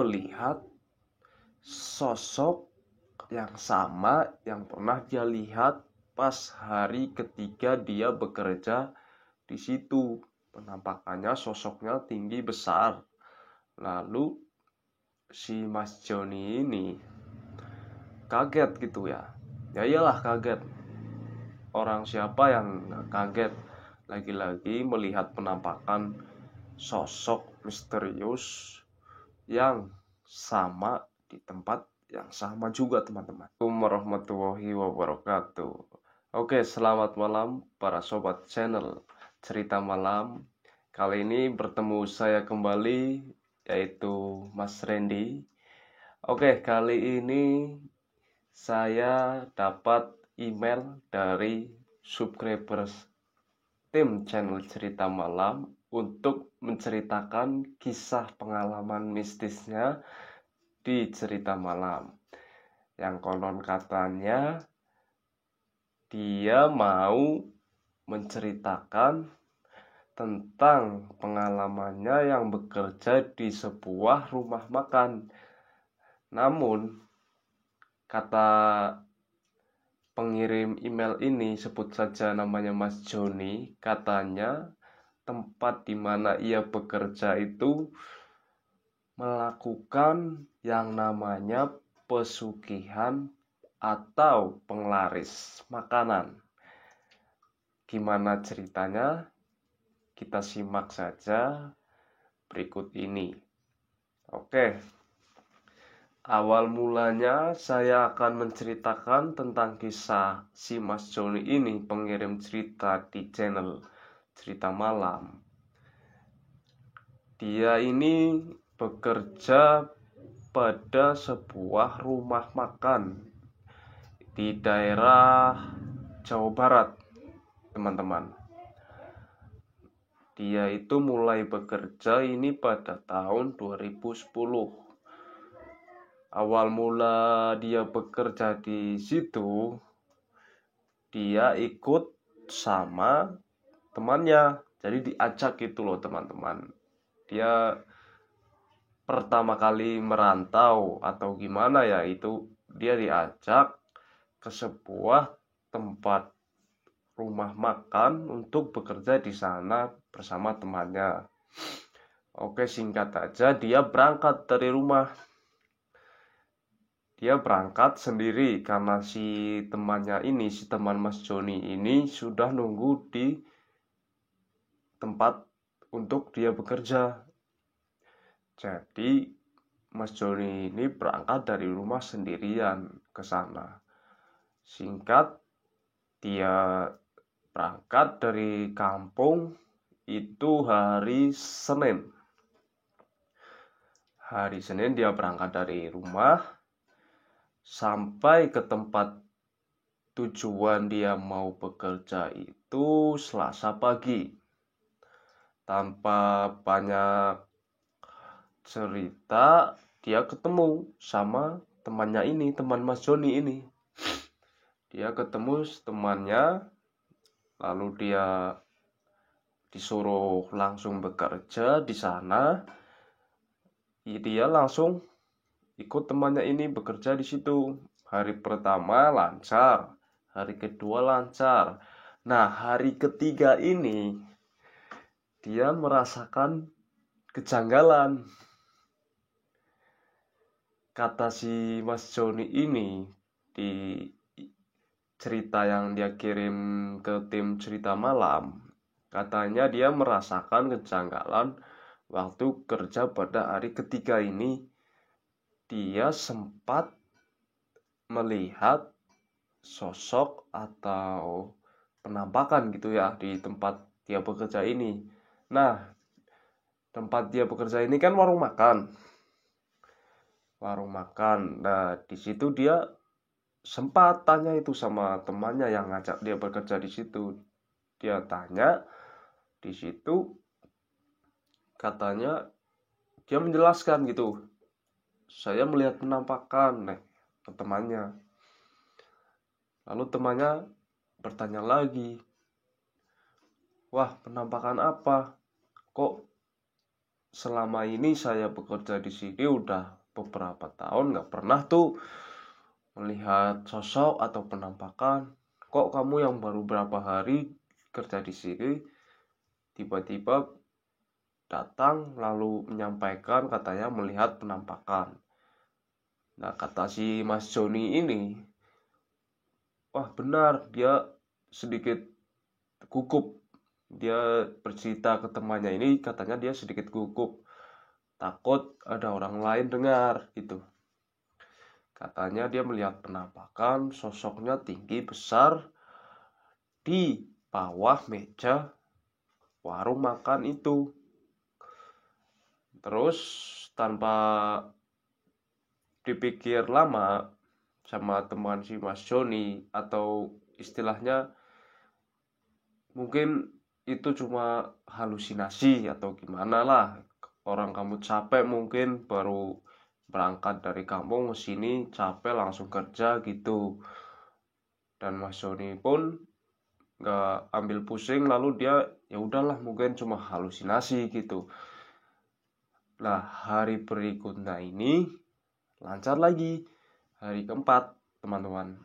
melihat sosok yang sama yang pernah dia lihat pas hari ketiga dia bekerja di situ. Penampakannya sosoknya tinggi besar. Lalu si Mas Joni ini kaget gitu ya. Ya iyalah kaget. Orang siapa yang nggak kaget lagi-lagi melihat penampakan sosok misterius yang sama di tempat yang sama juga, teman-teman. Assalamualaikum warahmatullahi wabarakatuh. Oke, selamat malam para sobat channel Cerita Malam. Kali ini bertemu saya kembali, yaitu Mas Randy. Oke, kali ini saya dapat email dari subscribers tim channel Cerita Malam untuk menceritakan kisah pengalaman mistisnya di Cerita Malam. Yang konon katanya dia mau menceritakan tentang pengalamannya yang bekerja di sebuah rumah makan. Namun kata pengirim email ini, sebut saja namanya Mas Joni, katanya tempat di mana ia bekerja itu melakukan yang namanya pesugihan atau penglaris makanan. Gimana ceritanya? Kita simak saja berikut ini. Oke. Awal mulanya saya akan menceritakan tentang kisah si Mas Joni ini, pengirim cerita di channel Cerita Malam. Dia ini bekerja pada sebuah rumah makan di daerah Jawa Barat, teman-teman. Dia itu mulai bekerja ini pada tahun 2010. Awal mula dia bekerja di situ, dia ikut sama temannya. Jadi diajak gitu loh, teman-teman. Dia pertama kali merantau atau gimana ya, itu dia diajak ke sebuah tempat rumah makan untuk bekerja di sana bersama temannya. Oke, singkat aja, dia berangkat dari rumah. Dia berangkat sendiri karena si temannya ini, si teman Mas Joni ini sudah nunggu di tempat untuk dia bekerja. Jadi Mas Joni ini berangkat dari rumah sendirian ke sana. Singkat, dia berangkat dari kampung itu hari Senin. Hari Senin dia berangkat dari rumah sampai ke tempat tujuan dia mau bekerja itu Selasa pagi. Tanpa banyak cerita, dia ketemu sama temannya ini, teman Mas Joni ini. Dia ketemu temannya, lalu dia disuruh langsung bekerja di sana. Dia langsung ikut temannya ini bekerja di situ. Hari pertama lancar, hari kedua lancar. Nah, hari ketiga ini dia merasakan kejanggalan. Kata si Mas Joni ini di cerita yang dia kirim ke tim Cerita Malam, katanya dia merasakan kejanggalan waktu kerja pada hari ketiga ini. Dia sempat melihat sosok atau penampakan gitu ya di tempat dia bekerja ini. Nah, tempat dia bekerja ini kan warung makan. Nah, di situ dia sempat tanya itu sama temannya yang ngajak dia bekerja di situ. Dia tanya di situ, katanya dia menjelaskan gitu, saya melihat penampakan ke temannya. Lalu temannya bertanya lagi, wah, penampakan apa? Kok selama ini saya bekerja di sini udah beberapa tahun nggak pernah tuh melihat sosok atau penampakan. Kok kamu yang baru berapa hari kerja di sini tiba-tiba datang lalu menyampaikan katanya melihat penampakan. Nah, kata si Mas Joni ini, wah benar, dia sedikit gugup. Dia bercerita ke temannya ini, katanya dia sedikit gugup. Takut ada orang lain dengar gitu. Katanya dia melihat penampakan, sosoknya tinggi besar di bawah meja warung makan itu. Terus tanpa dipikir lama sama teman si Mas Joni, atau istilahnya mungkin itu cuma halusinasi atau gimana lah. Orang kamu capek mungkin baru berangkat dari kampung ke sini capek langsung kerja gitu. Dan Mas Joni pun nggak ambil pusing, lalu dia ya udahlah mungkin cuma halusinasi gitu. Nah, hari berikutnya ini lancar lagi. Hari keempat, teman-teman.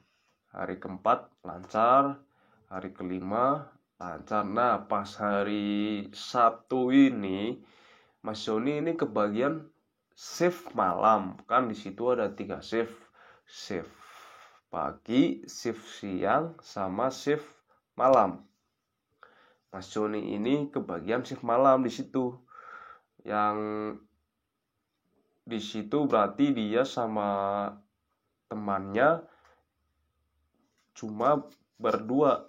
Hari keempat lancar, hari kelima lancar. Nah, pas hari Sabtu ini, Mas Joni ini kebagian shift malam. Kan di situ ada 3 shift. Shift pagi, shift siang, sama shift malam. Mas Joni ini kebagian shift malam di situ. Yang di situ berarti dia sama temannya cuma berdua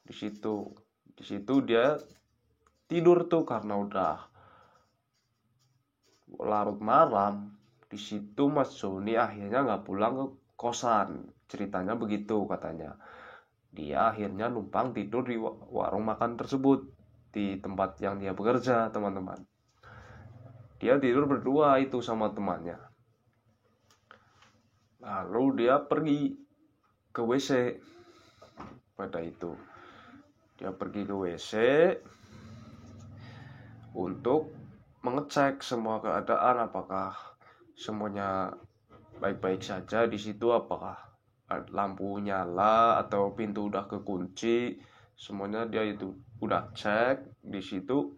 di situ. Di situ dia tidur tuh karena udah larut malam. Di situ Mas Joni akhirnya nggak pulang ke kosan. Ceritanya begitu katanya. Dia akhirnya numpang tidur di warung makan tersebut, di tempat yang dia bekerja, teman-teman. Dia tidur berdua itu sama temannya. Lalu dia pergi ke WC pada itu. Dia pergi ke WC untuk mengecek semua keadaan, apakah semuanya baik-baik saja di situ, apakah lampu nyala atau pintu udah kekunci, semuanya dia itu udah cek di situ,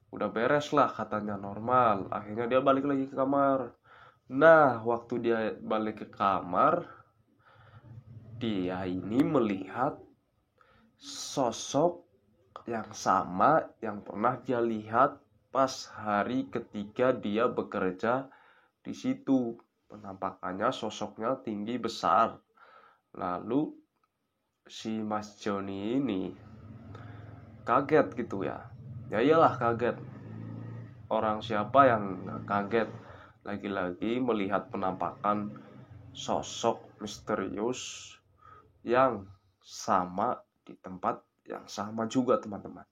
udah beres lah katanya normal. Akhirnya dia balik lagi ke kamar. Nah, waktu dia balik ke kamar, dia ini melihat sosok yang sama yang pernah dia lihat pas hari ketiga dia bekerja di situ. Penampakannya sosoknya tinggi besar. Lalu si Mas Joni ini kaget gitu ya. Ya iyalah kaget. Orang siapa yang nggak kaget lagi-lagi melihat penampakan sosok misterius yang sama di tempat yang sama juga, teman-teman.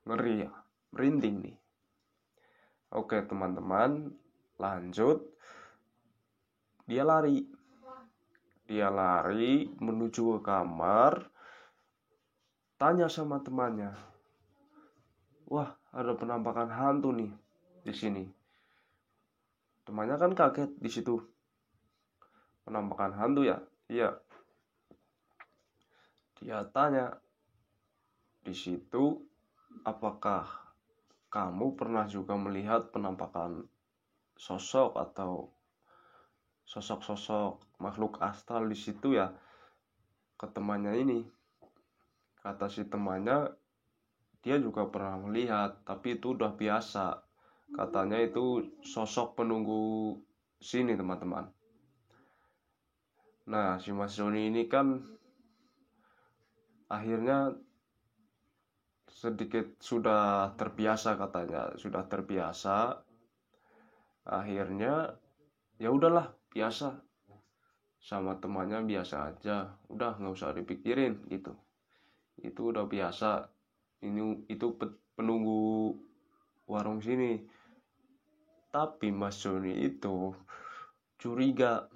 Ngeri ya, merinding nih. Oke teman-teman, lanjut. Dia lari. Dia lari menuju ke kamar. Tanya sama temannya, wah ada penampakan hantu nih di sini. Temannya kan kaget di situ. Penampakan hantu ya? Iya. Dia tanya di situ, apakah kamu pernah juga melihat penampakan sosok atau sosok-sosok makhluk astral di situ ya? Ke temannya ini. Kata si temannya, dia juga pernah melihat, tapi itu udah biasa. Katanya itu sosok penunggu sini, teman-teman. Nah, si Mas Joni ini kan akhirnya sedikit sudah terbiasa katanya, sudah terbiasa. Akhirnya ya udahlah, biasa. Sama temannya biasa aja, udah nggak usah dipikirin gitu. Itu udah biasa. Itu penunggu warung sini. Tapi Mas Joni itu curiga.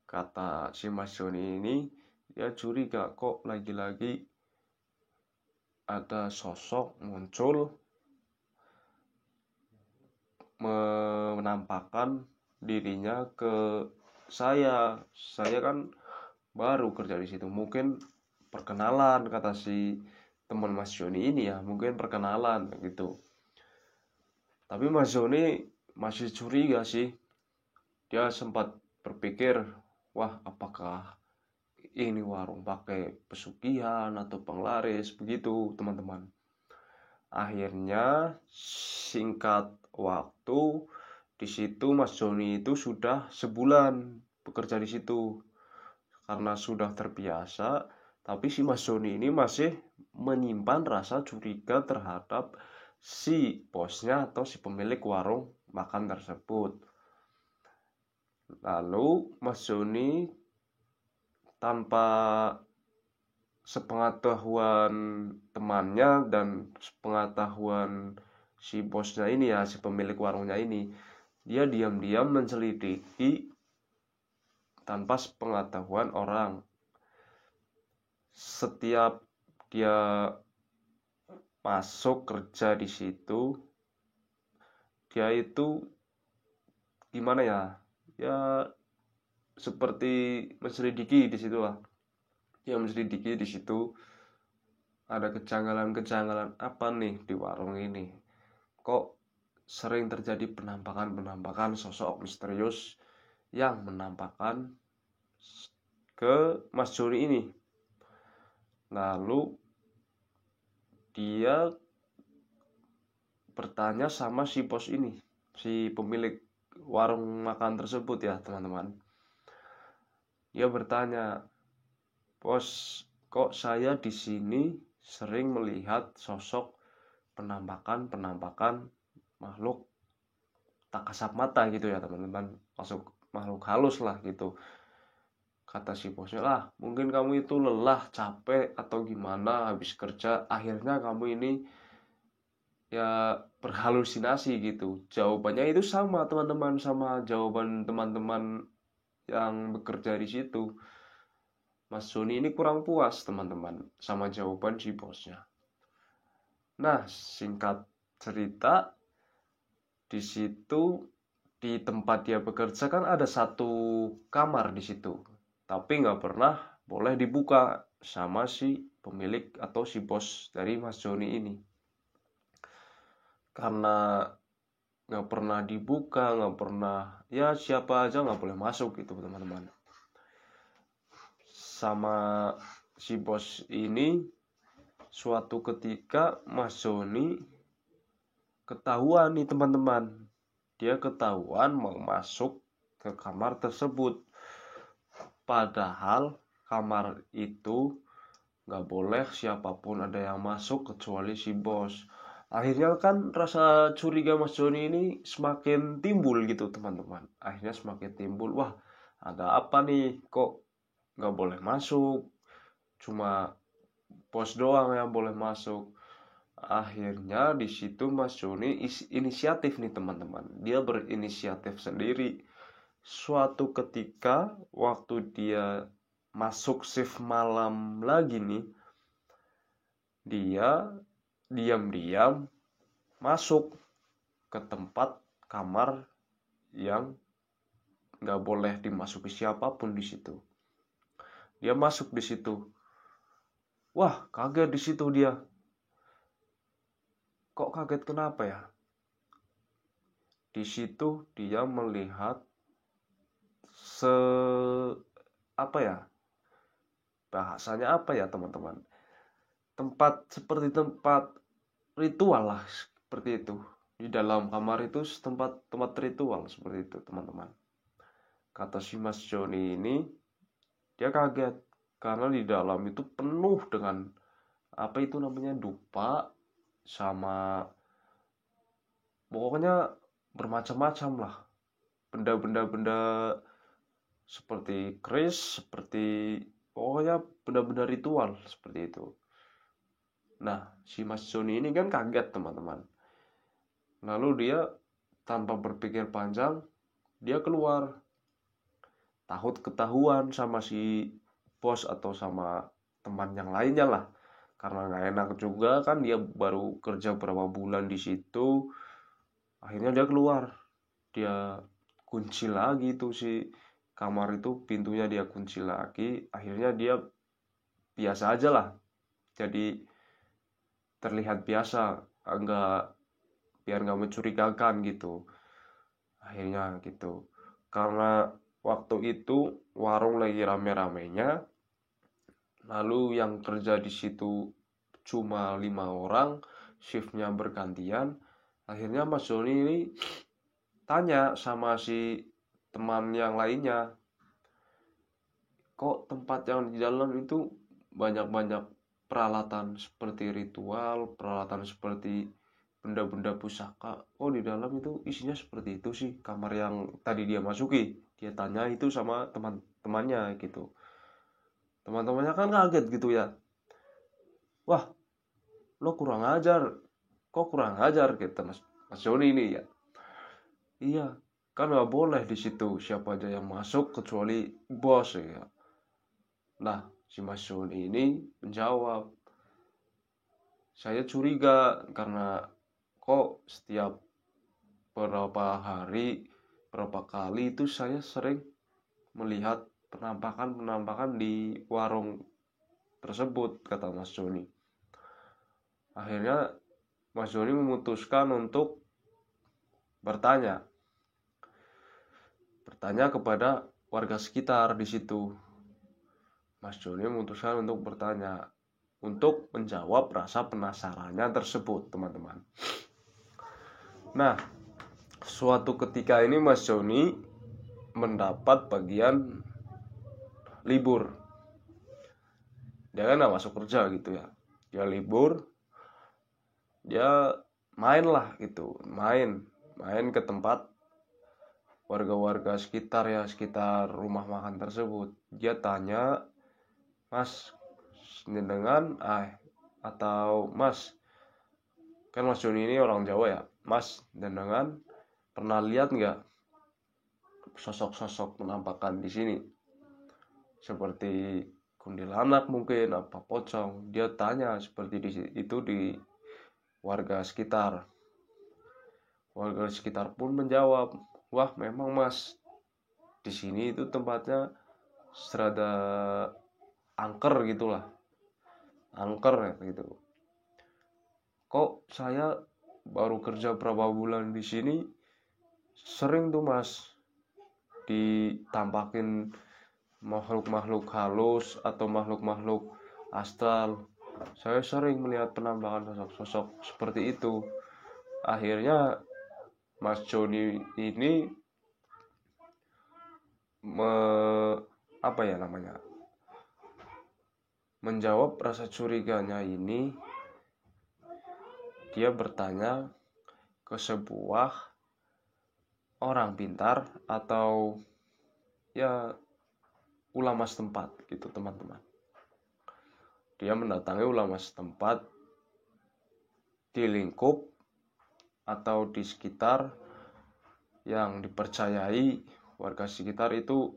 Kata si Mas Joni ini, dia curiga kok lagi-lagi ada sosok muncul menampakkan dirinya ke saya. Saya kan baru kerja di situ. Mungkin perkenalan, kata si teman Mas Joni ini ya, mungkin perkenalan gitu. Tapi Mas Joni masih curiga sih. Dia sempat berpikir, wah apakah ini warung pakai pesugihan atau penglaris begitu teman-teman. Akhirnya singkat waktu di situ Mas Joni itu sudah sebulan bekerja di situ. Karena sudah terbiasa, tapi si Mas Joni ini masih menyimpan rasa curiga terhadap si bosnya atau si pemilik warung makan tersebut. Lalu Mas Joni tanpa sepengetahuan temannya dan sepengetahuan si bosnya ini ya, si pemilik warungnya ini, dia diam-diam menselidiki tanpa sepengetahuan orang. Setiap dia masuk kerja di situ, dia itu gimana ya? Ya seperti menselidiki di situ lah. Dia menselidiki di situ ada kejanggalan-kejanggalan apa nih di warung ini. Kok sering terjadi penampakan-penampakan sosok misterius yang menampakkan ke Mas Joni ini. Lalu dia bertanya sama si bos ini, si pemilik warung makan tersebut ya teman-teman. Dia bertanya, "Bos, kok saya di sini sering melihat sosok penampakan makhluk tak kasat mata gitu ya teman-teman, masuk makhluk halus lah gitu." Kata si bosnya, "Lah mungkin kamu itu lelah, capek atau gimana habis kerja, akhirnya kamu ini ya berhalusinasi gitu." Jawabannya itu sama teman-teman, sama jawaban teman-teman yang bekerja di situ. Mas Joni ini kurang puas teman-teman sama jawaban si bosnya. Nah, singkat cerita, di situ di tempat dia bekerja kan ada satu kamar di situ, tapi nggak pernah boleh dibuka sama si pemilik atau si bos dari Mas Joni ini. Karena nggak pernah dibuka, nggak pernah, ya siapa aja nggak boleh masuk gitu teman-teman. Sama si bos ini, suatu ketika Mas Joni ketahuan nih teman-teman. Dia ketahuan mau masuk ke kamar tersebut. Padahal kamar itu nggak boleh siapapun ada yang masuk kecuali si bos. Akhirnya kan rasa curiga Mas Joni ini semakin timbul gitu teman-teman. Akhirnya semakin timbul, wah ada apa nih kok nggak boleh masuk, cuma bos doang yang boleh masuk. Akhirnya di situ Mas Joni inisiatif nih teman-teman. Dia berinisiatif sendiri. Suatu ketika waktu dia masuk shift malam lagi nih, dia diam-diam masuk ke tempat kamar yang nggak boleh dimasuki siapapun di situ. Dia masuk di situ. Wah, kaget di situ dia. Kok kaget kenapa ya? Di situ dia melihat apa ya? Bahasanya apa ya, teman-teman? Seperti tempat ritual lah, seperti itu. Di dalam kamar itu tempat ritual seperti itu, teman-teman. Kata si Mas Joni ini, dia kaget karena di dalam itu penuh dengan apa itu namanya, dupa sama pokoknya bermacam-macam lah, benda-benda seperti keris, seperti pokoknya benda-benda ritual seperti itu. Nah, si Mas Joni ini kan kaget teman-teman. Lalu dia tanpa berpikir panjang, dia keluar. Takut ketahuan sama si bos atau sama teman yang lainnya lah. Karena nggak enak juga kan, dia baru kerja berapa bulan di situ. Akhirnya dia keluar, dia kunci lagi tuh si kamar itu, pintunya dia kunci lagi. Akhirnya dia biasa aja lah, jadi terlihat biasa, enggak, biar nggak mencurigakan gitu. Akhirnya gitu, karena waktu itu warung lagi rame-ramenya, lalu yang kerja di situ cuma 5 orang, shiftnya bergantian. Akhirnya Mas Joni ini tanya sama si teman yang lainnya, kok tempat yang di dalam itu banyak-banyak peralatan seperti ritual, peralatan seperti benda-benda pusaka. Oh, di dalam itu isinya seperti itu sih kamar yang tadi dia masuki. Dia tanya itu sama teman-temannya gitu. Teman-temannya kan kaget gitu ya. Wah, lo kurang ajar. Kok kurang ajar gitu Mas Joni ini ya. Iya, kan nggak boleh di situ siapa aja yang masuk kecuali bos ya. Nah, si Mas Joni ini menjawab, saya curiga karena kok setiap beberapa hari, berapa kali itu saya sering melihat penampakan-penampakan di warung tersebut, kata Mas Joni. Akhirnya Mas Joni memutuskan untuk bertanya kepada warga sekitar di situ. Mas Joni memutuskan untuk bertanya, untuk menjawab rasa penasarannya tersebut, teman-teman. Nah, suatu ketika ini Mas Joni mendapat bagian libur. Dia kan gak masuk kerja gitu ya. Dia libur, dia main lah gitu, main ke tempat warga-warga sekitar ya, sekitar rumah makan tersebut. Dia tanya, Mas, dengan atau Mas, kan Mas Joni ini orang Jawa ya, Mas, dengan pernah lihat nggak sosok-sosok penampakan di sini? Seperti kuntilanak mungkin, apa pocong. Dia tanya seperti itu di warga sekitar. Warga sekitar pun menjawab, wah memang Mas, di sini itu tempatnya serada angker gitulah, angker gitu. Kok saya baru kerja berapa bulan di sini, sering tuh Mas ditampakin makhluk-makhluk halus atau makhluk-makhluk astral. Saya sering melihat penampakan sosok-sosok seperti itu. Akhirnya Mas Joni ini menjawab rasa curiganya ini. Dia bertanya ke sebuah orang pintar atau ya ulama setempat gitu, teman-teman. Dia mendatangi ulama setempat di lingkup atau di sekitar yang dipercayai warga sekitar itu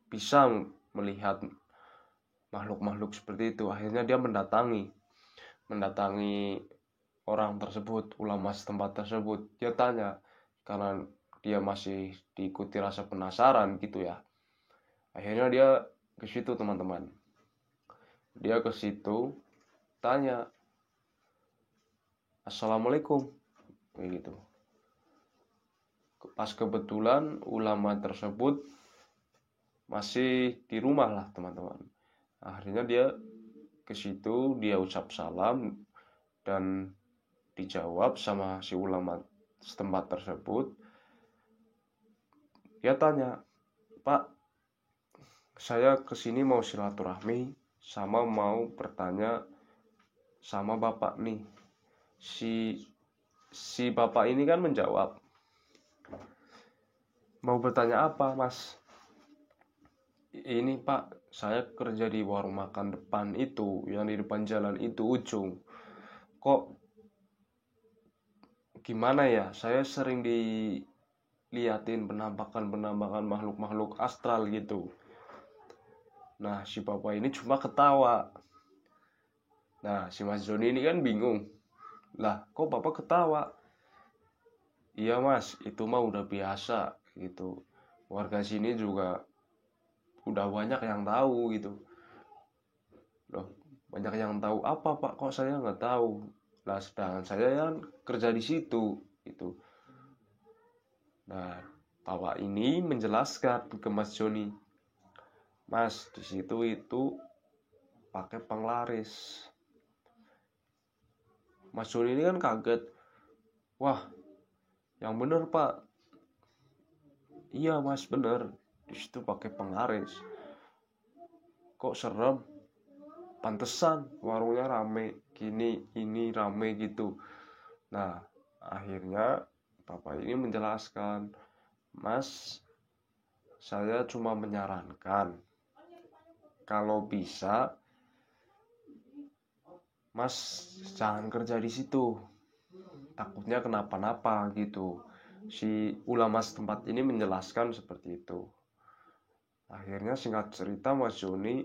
bisa melihat makhluk-makhluk seperti itu. Akhirnya dia mendatangi orang tersebut, ulama setempat tersebut. Dia tanya, karena dia masih diikuti rasa penasaran gitu ya. Akhirnya dia ke situ, teman-teman. Dia ke situ, tanya, Assalamualaikum, kayak gitu. Pas kebetulan ulama tersebut masih di rumah lah, teman-teman. Akhirnya dia ke situ, dia ucap salam dan dijawab sama si ulama setempat tersebut. Dia tanya, Pak, saya kesini mau silaturahmi sama mau bertanya sama bapak nih. Si bapak ini kan menjawab, mau bertanya apa Mas? Ini Pak, saya kerja di warung makan depan itu, yang di depan jalan itu ujung. Kok gimana ya, saya sering diliatin penampakan makhluk-makhluk astral gitu. Nah, si bapak ini cuma ketawa. Nah, si Mas Joni ini kan bingung. Lah, kok bapak ketawa? iya mas, itu mah udah biasa gitu. Warga sini juga udah banyak yang tahu gitu. Loh, banyak yang tahu apa pak? Kok saya nggak tahu? Nah, sedangkan saya kan kerja di situ gitu. Nah, bapak ini menjelaskan ke Mas Joni, Mas, di situ itu pakai penglaris. Mas Joni ini kan kaget. Wah, yang bener pak. Iya mas, bener. Di situ pakai penglaris. Kok serem? Pantesan warungnya rame. Gini, ini rame gitu. Nah, akhirnya bapak ini menjelaskan, Mas, saya cuma menyarankan kalau bisa Mas jangan kerja di situ. Takutnya kenapa-napa gitu. Si ulama setempat ini menjelaskan seperti itu. Akhirnya singkat cerita Mas Joni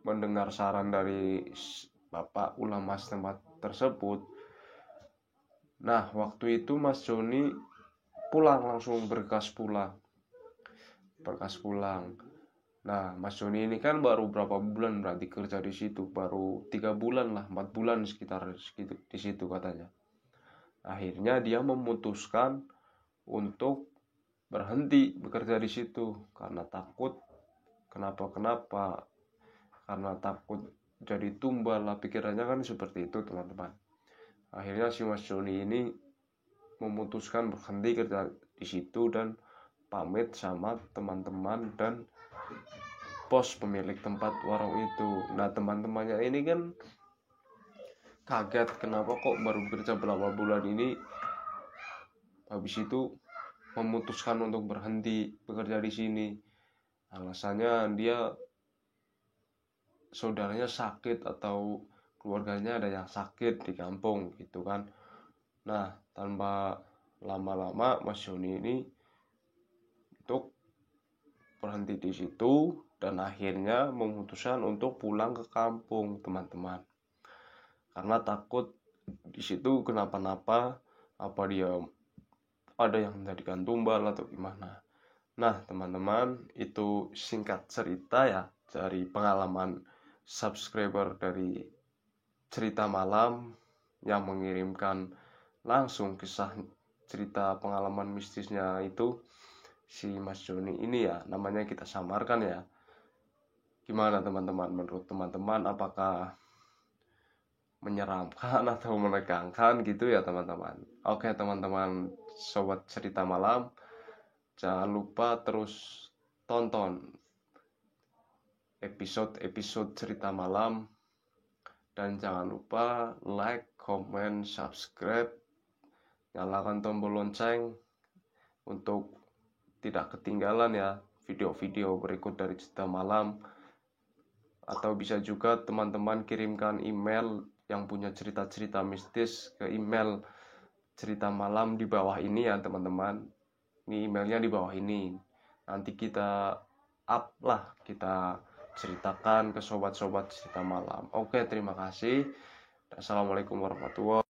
mendengar saran dari Bapak ulama setempat tersebut. Nah, waktu itu Mas Joni pulang, langsung bergas pulang. Nah, Mas Joni ini kan baru berapa bulan berarti kerja di situ, baru 3 bulan lah, 4 bulan sekitar segitu di situ katanya. Akhirnya dia memutuskan untuk berhenti bekerja di situ karena takut kenapa-kenapa, karena takut jadi tumbal lah, pikirannya kan seperti itu teman-teman. Akhirnya si Mas Joni ini memutuskan berhenti kerja di situ dan pamit sama teman-teman dan bos pemilik tempat warung itu. Nah, teman-temannya ini kan kaget, kenapa kok baru bekerja berapa bulan ini habis itu memutuskan untuk berhenti bekerja di sini. Alasannya dia saudaranya sakit atau keluarganya ada yang sakit di kampung gitu kan. Nah, tanpa lama-lama Mas Joni ini untuk berhenti di situ dan akhirnya memutuskan untuk pulang ke kampung teman-teman, karena takut di situ kenapa-napa, apa dia ada yang menjadikan tumbal atau gimana. Nah teman-teman, itu singkat cerita ya dari pengalaman subscriber dari cerita malam yang mengirimkan langsung kisah cerita pengalaman mistisnya itu si Mas Joni ini ya, namanya kita samarkan ya. Gimana teman-teman, menurut teman-teman apakah menyeramkan atau menegangkan gitu ya teman-teman? Oke teman-teman, sobat cerita malam, jangan lupa terus tonton episode-episode cerita malam dan jangan lupa like, comment, subscribe, nyalakan tombol lonceng untuk tidak ketinggalan ya video-video berikut dari cerita malam. Atau bisa juga teman-teman kirimkan email yang punya cerita-cerita mistis ke email cerita malam di bawah ini ya teman-teman. Ini emailnya di bawah ini. Nanti kita up lah, kita ceritakan ke sobat-sobat cerita malam. Oke, terima kasih. Assalamualaikum warahmatullahi wabarakatuh.